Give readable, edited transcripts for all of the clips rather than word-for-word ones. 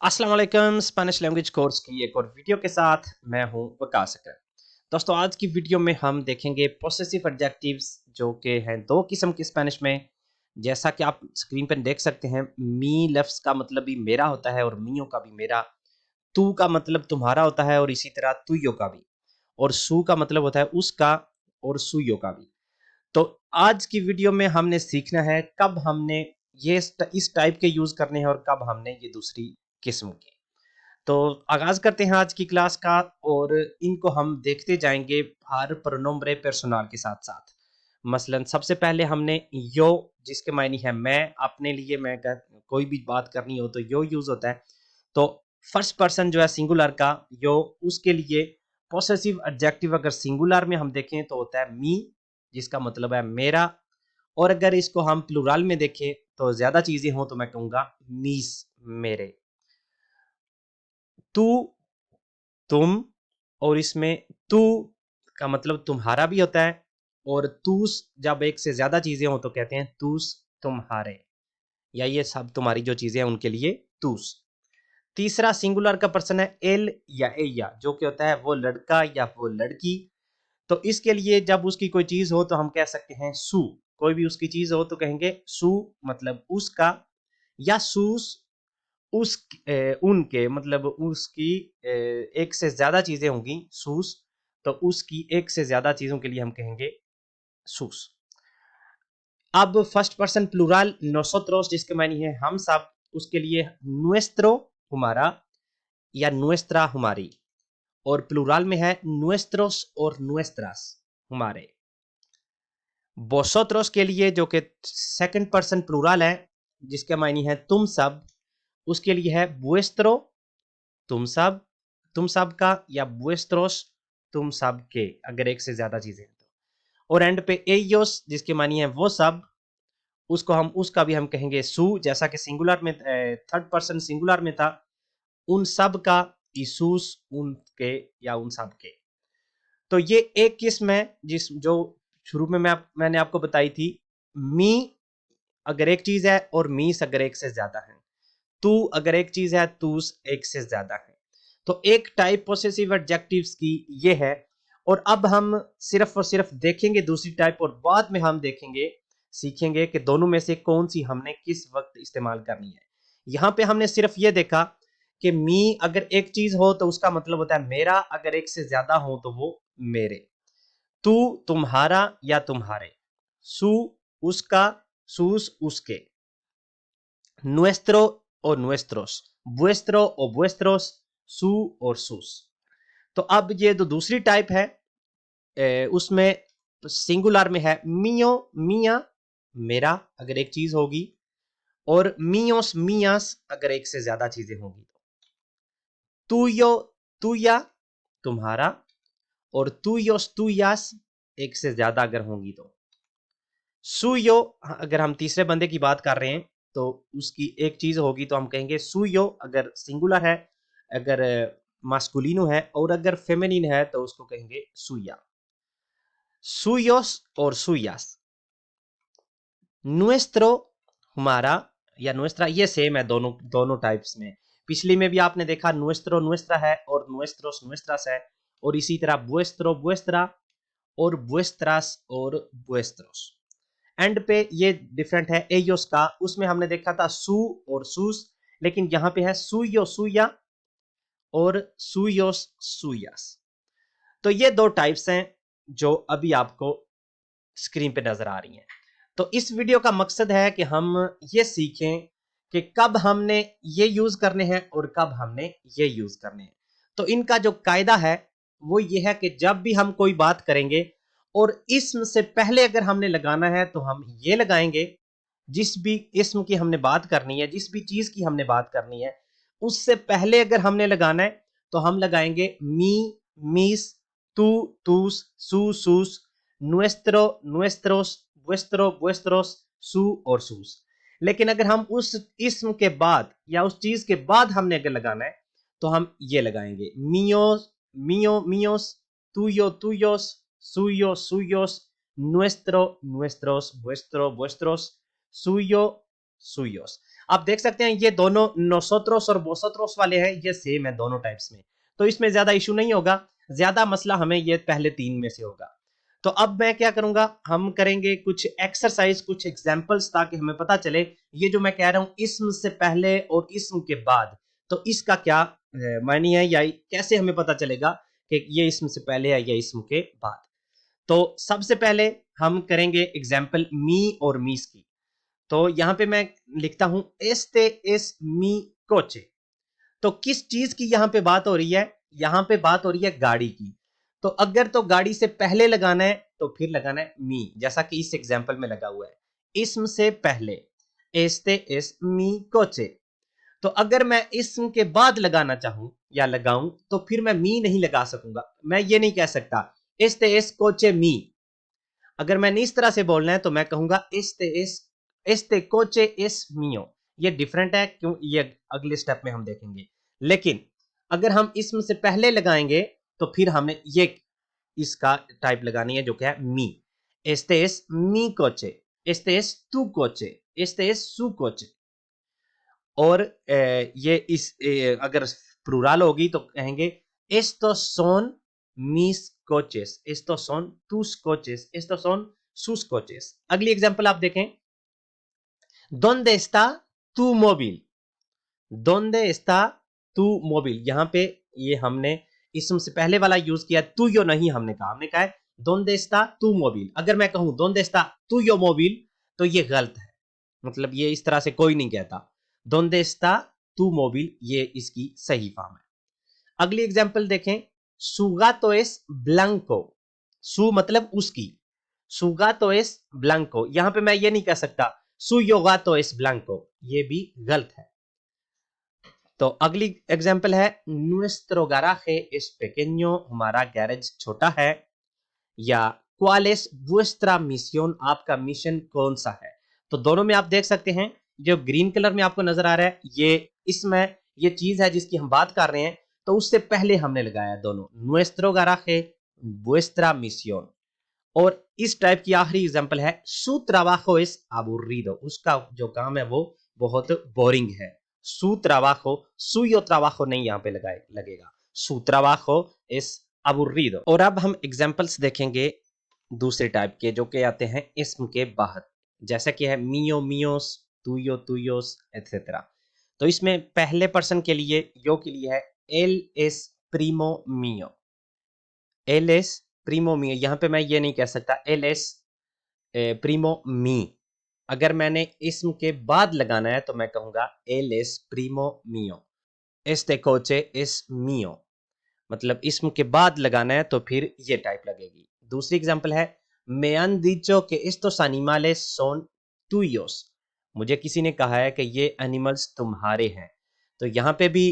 अस्सलाम वालेकुम Spanish language course की एक और वीडियो के साथ मैं हूं वकास अकरम। दोस्तों आज की वीडियो में हम देखेंगे पोसेसिव एडजेक्टिव्स जो कि हैं दो किस्म के स्पेनिश में। जैसा कि आप स्क्रीन पर देख सकते हैं, मी लफ्ज़ का मतलब भी मेरा होता है और मीयों का भी मेरा। तू का मतलब तुम्हारा होता है और इसी तरह तुइयों का भी। और सू का मतलब होता है उसका और सुइयों का भी। तो आज की वीडियो में हमने सीखना है कब हमने ये इस टाइप के यूज करने हैं और कब हमने ये दूसरी किस्म के। तो आगाज करते हैं आज की क्लास का और इनको हम देखते जाएंगे हर प्रोनोम्ब्रे पर्सोनल के साथ साथ। मसलन सबसे पहले हमने यो, जिसके मायने है मैं, अपने लिए मैं कोई भी बात करनी हो तो यो यूज होता है। तो फर्स्ट पर्सन जो है सिंगुलर का यो, उसके लिए पोसेसिव एडजेक्टिव अगर सिंगुलर में हम देखें तो होता है मी, जिसका मतलब है मेरा। और अगर इसको हम प्लूरल में देखें तो ज्यादा चीजें हो तो मैं कहूंगा मीस, मेरे। तू, तुम, और इसमें तू का मतलब तुम्हारा भी होता है। और तूस जब एक से ज्यादा चीजें हो तो कहते हैं तूस, तुम्हारे, या ये सब तुम्हारी जो चीजें हैं उनके लिए तूस। तीसरा सिंगुलर का पर्सन है एल या एया, जो कि होता है वो लड़का या वो लड़की। तो इसके लिए जब उसकी कोई चीज हो तो हम कह सकते हैं सू। कोई भी उसकी चीज हो तो कहेंगे सू, मतलब उसका। या सूस, उस उनके, मतलब उसकी एक से ज्यादा चीजें होंगी सूस, तो उसकी एक से ज्यादा चीजों के लिए हम कहेंगे सूस। अब फर्स्ट पर्सन प्लूरल नोसोत्रोस, जिसके मायने है हम सब, उसके लिए नुएस्त्रो, हमारा, या नुएस्त्रा, हमारी। और प्लूरल में है नुएस्त्रोस और नुएस्त्रास, हमारे। वोसोत्रोस के लिए जो कि सेकंड पर्सन प्लूरल है, जिसके मायने है तुम सब, उसके लिए है बुएस्त्रो, तुम सब, तुम सब का, या बुएस्त्रोस, तुम सब के, अगर एक से ज्यादा चीजें हैं तो। और एंड पे एयोस, जिसके मानी है वो सब, उसको हम, उसका भी हम कहेंगे सू, जैसा कि सिंगुलर में थर्ड पर्सन सिंगुलर में था उन सब का, ईसूस, उनके या उन सब के। तो ये एक किस्म है जिस जो शुरू में मैंने आपको बताई थी। मी अगर एक चीज है और मीस अगर एक से ज्यादा है। तू अगर एक चीज है, तूस एक से ज्यादा है। तो एक टाइप पोसेसिव एडजेक्टिव्स की ये है। और अब हम सिर्फ और सिर्फ देखेंगे दूसरी टाइप, और बाद में हम देखेंगे, सीखेंगे कि दोनों में से कौन सी हमने किस वक्त इस्तेमाल करनी है। यहां पे हमने सिर्फ ये देखा कि मी अगर एक चीज हो तो उसका मतलब होता है मेरा, अगर एक से ज्यादा हो तो वो मेरे। तू, तुम्हारा या तुम्हारे। सू, उसका, सूस, उसके। nuestro o nuestros, vuestro o vuestros, su और sus। तो अब ये जो दूसरी टाइप है, उसमें सिंगुलर में है मियो, मिया, मेरा, अगर एक चीज होगी। और मियोस, मियास, अगर एक से ज्यादा चीजें होंगी तो। तुयो, तुया, तुम्हारा। और तुयोस, तुयास, एक से ज्यादा अगर होंगी तो। सुयो, अगर हम तीसरे बंदे की बात कर रहे हैं तो उसकी एक चीज होगी तो हम कहेंगे सुयो, अगर सिंगुलर है, अगर मास्कुलिनो है। और अगर फेमिनिन है तो उसको कहेंगे सुया। सुयोस और सुयास। नुएस्त्रो, हमारा या नुएस्त्रा, ये सेम है दोनों दोनों टाइप्स में। पिछली में भी आपने देखा नुएस्त्रो नुएस्त्रा है और नुएस्त्रोस नुएस्त्रास है। और इसी तरह बुएस्त्रो बुएस्त्रा और बुएस्त्रास और बुएस्त्रोस। एंड पे ये डिफरेंट है एयोस का, उसमें हमने देखा था सू और सूस, लेकिन यहां पे है सुयो सुया और सुयोस सुयास। तो ये दो टाइप्स हैं जो अभी आपको स्क्रीन पे नजर आ रही हैं। तो इस वीडियो का मकसद है कि हम ये सीखें कि कब हमने ये यूज करने हैं और कब हमने ये यूज करने हैं। तो इनका जो कायदा है वो ये है कि जब भी हम कोई बात करेंगे और इसम से पहले अगर हमने लगाना है तो हम ये लगाएंगे। जिस भी इसम की हमने बात करनी है, जिस भी चीज की हमने बात करनी है, उससे पहले अगर हमने लगाना है तो हम लगाएंगे मी, मीस, तू, तूस, सू, सूस, नुएस्त्रो, नुएस्त्रोस, vuestro, vuestros, su और sus। लेकिन अगर हम उस इसम के बाद या उस चीज के बाद हमने अगर लगाना है तो हम ये लगाएंगे मियोस, मियो, मियोस, tuyo, tuyos, suyo, suyos, nuestro, nuestros, vuestro, vuestros, suyo, suyos। आप देख सकते हैं ये दोनों नोसोत्रोस और वोसोत्रोस वाले हैं, ये सेम है दोनों टाइप्स में, तो इसमें ज्यादा इशू नहीं होगा, ज्यादा मसला हमें ये पहले 3 में से होगा। तो अब मैं क्या करूंगा, हम करेंगे कुछ एक्सरसाइज, कुछ एग्जांपल्स, ताकि हमें पता चले ये जो मैं कह रहा हूं इसम से पहले और इसम के बाद, तो इसका क्या मायने है, या कैसे हमें पता चलेगा कि ये इसम से पहले है या इसम के बाद। तो सबसे पहले हम करेंगे एग्जांपल मी और मीस की। तो यहां पे मैं लिखता हूं एस्ते एस मी कोचे। तो किस चीज की यहां पे बात हो रही है, यहां पे बात हो रही है गाड़ी की। तो अगर तो गाड़ी से पहले लगाना है तो फिर लगाना है मी, जैसा कि इस एग्जांपल में लगा हुआ है, इसम से पहले एस्ते एस मी कोचे। तो अगर मैं इसम के बाद लगाना चाहूं या लगाऊं तो फिर मैं मी नहीं लगा सकूंगा, मैं ये नहीं कह सकता एस्ते एस कोचे मी। अगर मैंने इस तरह से बोलना है तो मैं कहूंगा एस्ते कोचे एस मियो। ये डिफरेंट है, क्यों, ये अगले स्टेप में हम देखेंगे। लेकिन अगर हम इसम से पहले लगाएंगे तो फिर हमने ये इसका टाइप लगानी है जो क्या है मी। एस्ते एस मी कोचे, एस्ते एस तू कोचे, एस्ते एस सू कोचे। और ये इस अगर प्लूरल होगी तो कहेंगे estos son mis coches, estos son tus coches, estos son sus coches। अगली एग्जांपल आप देखें, ¿dónde está tu móvil? ¿dónde está tu móvil? यहां पे ये हमने इसम से पहले वाला यूज किया, तू यो नहीं हमने कहा, हमने कहा है ¿dónde está tu móvil? अगर मैं कहूं ¿dónde está tuyo móvil? तो ये गलत है, मतलब ये इस तरह से कोई नहीं कहता। ¿dónde está tu móvil? ये इसकी सही फॉर्म है। अगली एग्जांपल देखें, su gato es blanco। su मतलब उसकी, su gato es blanco। यहां पे मैं ये नहीं कह सकता suyo gato es blanco, ये भी गलत है। तो अगली एग्जांपल है nuestro garaje es pequeño, हमारा गैरेज छोटा है। या cuál es vuestra misión, आपका मिशन कौन सा है। तो दोनों में आप देख सकते हैं, जो ग्रीन कलर में आपको नजर आ रहा है ये इसमें ये चीज है जिसकी हम बात कर रहे हैं, तो उससे पहले हमने लगाया दोनों nuestro garaje vuestra misión। और इस टाइप की आखिरी एग्जांपल है su trabajo es aburrido, उसका जो काम है वो बहुत बोरिंग है। su trabajo, suyo trabajo नहीं यहाँ पे लगेगा, su trabajo es aburrido। और अब हम एग्जांपल्स देखेंगे दूसरे टाइप के जो कि आते हैं इसम के बाहर, जैसा कि है मियो मियोस, तुयो तुयोस एटसेट्रा। तो इसमें पहले पर्सन के लिए यो के लिए है एल एस प्रीमो मियो, एल एस प्रीमो मियो। यहां पे मैं ये नहीं कह सकता एल एस प्रीमो मी। अगर मैंने इसम के बाद लगाना है तो मैं कहूंगा एल एस प्रीमो मियो, एस्टे कोचे एस मियो। मतलब इसम के बाद लगाना है तो फिर ये टाइप लगेगी। दूसरी एग्जांपल है me han dicho que estos animales son tuyos। मुझे किसी ने कहा है कि ये एनिमल्स तुम्हारे हैं। तो यहाँ पे भी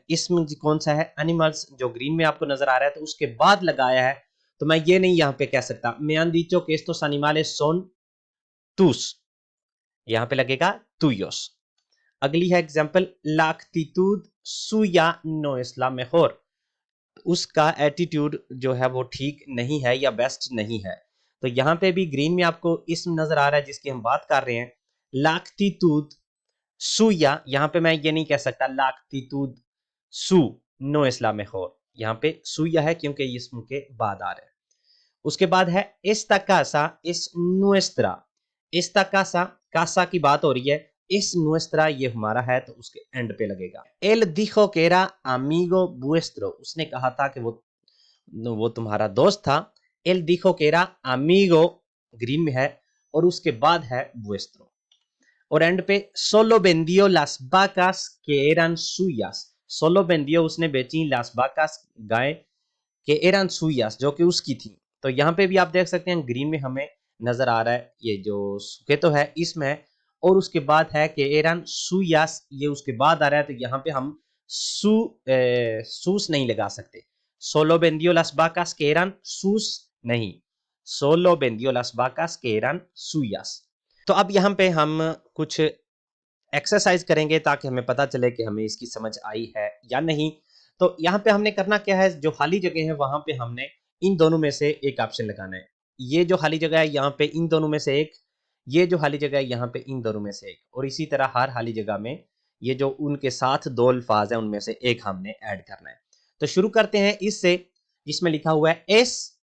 इसम कौन सा है, एनिमल्स, जो ग्रीन में आपको नजर आ रहा है, तो उसके बाद लगाया है, तो मैं ये नहीं यहाँ पे कह सकता me han dicho que estos animales son tus, यहाँ पे लगेगा tuyos। अगली है example la actitud suya no es la mejor, उसका एटीट्यूड जो है वो ठीक नहीं है या बेस्ट नहीं है। तो यहाँ पे भी ग्रीन में आपको इसम नजर आ रहा है जिसकी हम बात कर रहे हैं, लाक्टिट्यूड सुया। यहाँ पे मैं ये नहीं कह सकता लाक्टिट्यूड सु नो इस्ला मेजोर, यहाँ पे सुया है क्योंकि इसम के बाद आ रहा है। उसके बाद है esta casa es nuestra, esta casa, casa की बात हो रही है, इस nuestra ये हमारा है तो उसके एंड पे लगेगा। él dijo que era amigo vuestro, उसने कहा था कि वो तुम्हारा दोस्त था। él dijo que era amigo green में है और उसके बाद है vuestro। और एंड पे solo vendió las vacas que eran suyas, solo vendió उसने बेची las vacas गाय के eran suyas जो कि उसकी थी। तो यहाँ पे भी आप देख सकते हैं ग्रीन में हमें नजर आ रहा है ये जो सुके तो है इसमें, और उसके बाद है कि एरन सुयास, ये उसके बाद आ रहा है, तो यहाँ पे हम सूस नहीं लगा सकते। सोलो बेंदियो लास बाकास के एरन सूस नहीं, सोलो बेंदियो लास बाकास के एरन सुयास। तो अब यहाँ पे हम कुछ एक्सरसाइज करेंगे ताकि हमें पता चले कि हमें इसकी समझ आई है या नहीं। तो यहाँ पे हमने करना क्या है, जो खाली जगह है वहां पे हमने इन दोनों में से एक ऑप्शन लगाना है। ये जो खाली जगह है यहाँ पे इन दोनों में से एक, ये जो खाली जगह है यहाँ पे इन दोनों में से एक, और इसी तरह हर खाली जगह में ये जो उनके साथ दो अल्फाज है उनमें से एक हमने ऐड करना है। तो शुरू करते हैं इससे जिसमें लिखा हुआ है एस,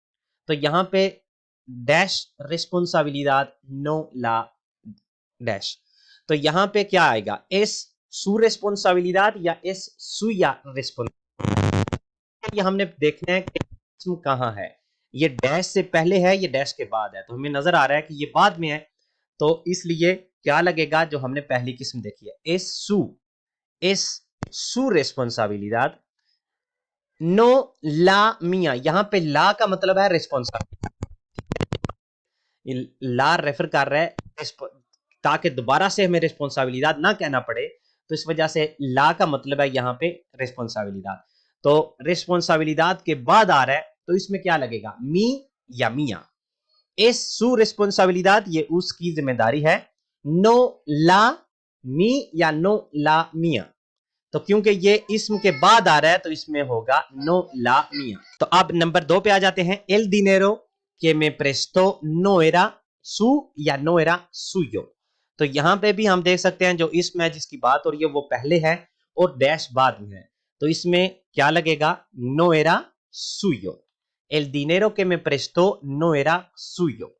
तो यहाँ पे डैश रिस्पॉन्साबिलिदाद नो ला डैश, तो यहाँ पे क्या आएगा, एस सू रिस्पॉन्साबिलिदाद या एस सुया रिस्पॉन्साबिलिदाद। ये हमने देखना है कि इसम कहाँ है, ये डैश से पहले है, ये डैश के बाद है, तो हमें नजर आ रहा है कि ये बाद में है, तो इसलिए क्या लगेगा जो हमने पहली किस्म देखी है, एस सू रिस्पॉन्साबिलिदाद नो ला मिया, यहां पे ला का मतलब है रिस्पॉन्साबिलिटी, ला रेफर कर रहा है ताकि दोबारा से हमें रिस्पॉन्साबिलिदाद ना कहना पड़े, तो इस वजह से ला का मतलब है यहां पे रिस्पॉन्साबिलिदाद। तो रिस्पॉन्साबिलिदाद के बाद आ रहा है, तो इसमें क्या लगेगा, मी या मिया। एस सू रिस्पॉन्साबिलिदाद ये उसकी जिम्मेदारी है, नो ला मी या नो ला मिया, तो क्योंकि ये इसम के बाद आ रहा है तो इसमें होगा नो ला मिया। तो अब नंबर 2 पे आ जाते हैं, एल दिनेरो के में प्रेस्टो नो एरा सू या नो एरा सुयो, तो यहां पे भी हम देख सकते हैं जो इसम है जिसकी बात हो रही है वो पहले है और डैश बाद में है, तो इसमें क्या लगेगा, नो एरा सुयो, एल दिनेरो के में प्रेस्टो नो एरा सुयो।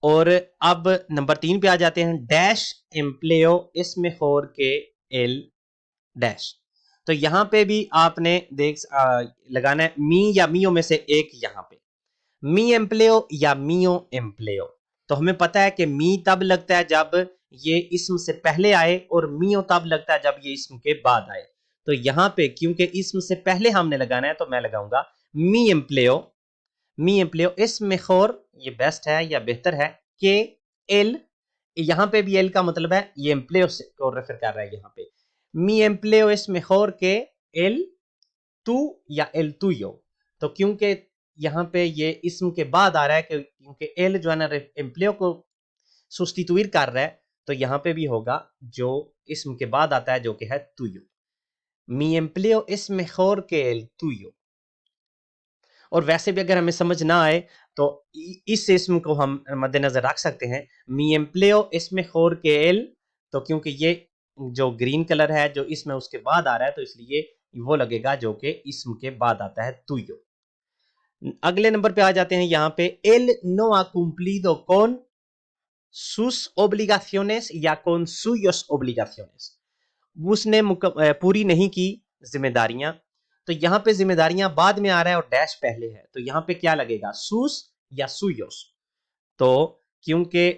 और अब नंबर 3 पे आ जाते हैं, डैश एम्प्लेयो es mejor que el dash, तो यहां पे भी आपने लगाना है मी या मियो में से एक, यहां पे मी एम्प्लेयो या मियो एम्प्लेयो, तो हमें पता है कि मी तब लगता है जब ये इसम से पहले आए और मियो तब लगता है जब ये इसम के बाद आए, तो यहां पे क्योंकि इसम से पहले हमने लगाना है तो मैं लगाऊंगा मी एम्प्लेयो एस मेखोर, ये बेस्ट है या बेहतर है, के एल, यहां पे भी एल का मतलब है ये एम्प्लेयो को रेफर कर रहा है, यहां पे मी एम्प्लेयो एस मेखोर के एल तू या एल तुयो, तो क्योंकि यहां पे ये इसम के बाद आ रहा है क्योंकि एल जो है ना एम्प्लेयो को सुस्टिट्यूट कर रहा है, तो यहां पे भी होगा जो इसम के बाद आता है जो कि है तुयो, मी एम्प्लेयो एस मेखोर के एल तुयो। और वैसे भी अगर हमें समझ ना आए तो इस इसम को हम मद्देनजर रख सकते हैं, मी एम्प्लेयो इसमें खोर के एल, तो क्योंकि ये जो ग्रीन कलर है जो इसमें उसके बाद आ रहा है तो इसलिए वो लगेगा जो कि इसम के बाद आता है तुयो। अगले नंबर पे आ जाते हैं, यहाँ पे एल नो ha cumplido con sus obligaciones या con suyos obligaciones, उसने पूरी नहीं की जिम्मेदारियां, तो यहां पे जिम्मेदारियां बाद में आ रहा है और डैश पहले है, तो यहां पे क्या लगेगा, सूस या सुयोस, तो क्योंकि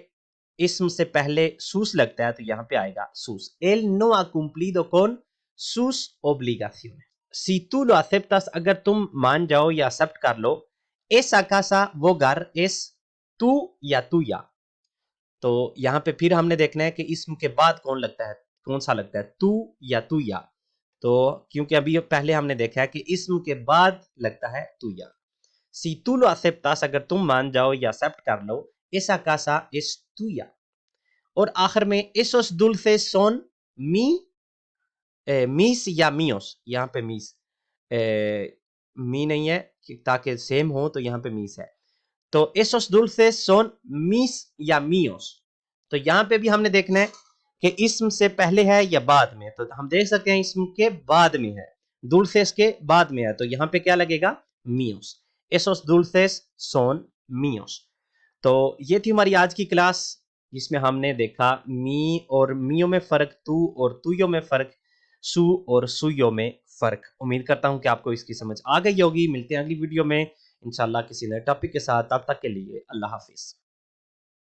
इसम से पहले सूस लगता है तो यहां पे आएगा सूस, एल नो ha cumplido con sus obligaciones, si tú lo aceptas, अगर तुम मान जाओ या एक्सेप्ट कर लो, esa casa वो घर, एस तू या तुया, तो यहां पे फिर हमने देखना है कि इसम के बाद कौन लगता है, कौन सा लगता है, तू या तुया, तो क्योंकि अभी पहले हमने देखा है कि इसम के बाद लगता है तुया, si tú lo aceptas, अगर तुम मान जाओ या एक्सेप्ट कर लो, esa casa es tuya। और आखिर में esos dulces son mis या míos, यहाँ पे मीस मी नहीं है ताकि सेम हो तो यहाँ पे मीस है, तो esos dulces son mis या míos, तो यहां पे भी हमने देखना है कि इसम से पहले है या बाद में, तो हम देख सकते हैं इसम के बाद में है, dulces के बाद में है, तो यहां पे क्या लगेगा, míos, esos dulces son míos। तो ये थी हमारी आज की क्लास जिसमें हमने देखा मी और मियो में फर्क, तू और तुयो में फर्क, सू और सुयो में फर्क। उम्मीद करता हूं कि आपको इसकी समझ आ गई होगी। मिलते हैं अगली वीडियो में इंशाल्लाह किसी नए टॉपिक के साथ, तब तक के लिए अल्लाह हाफिज।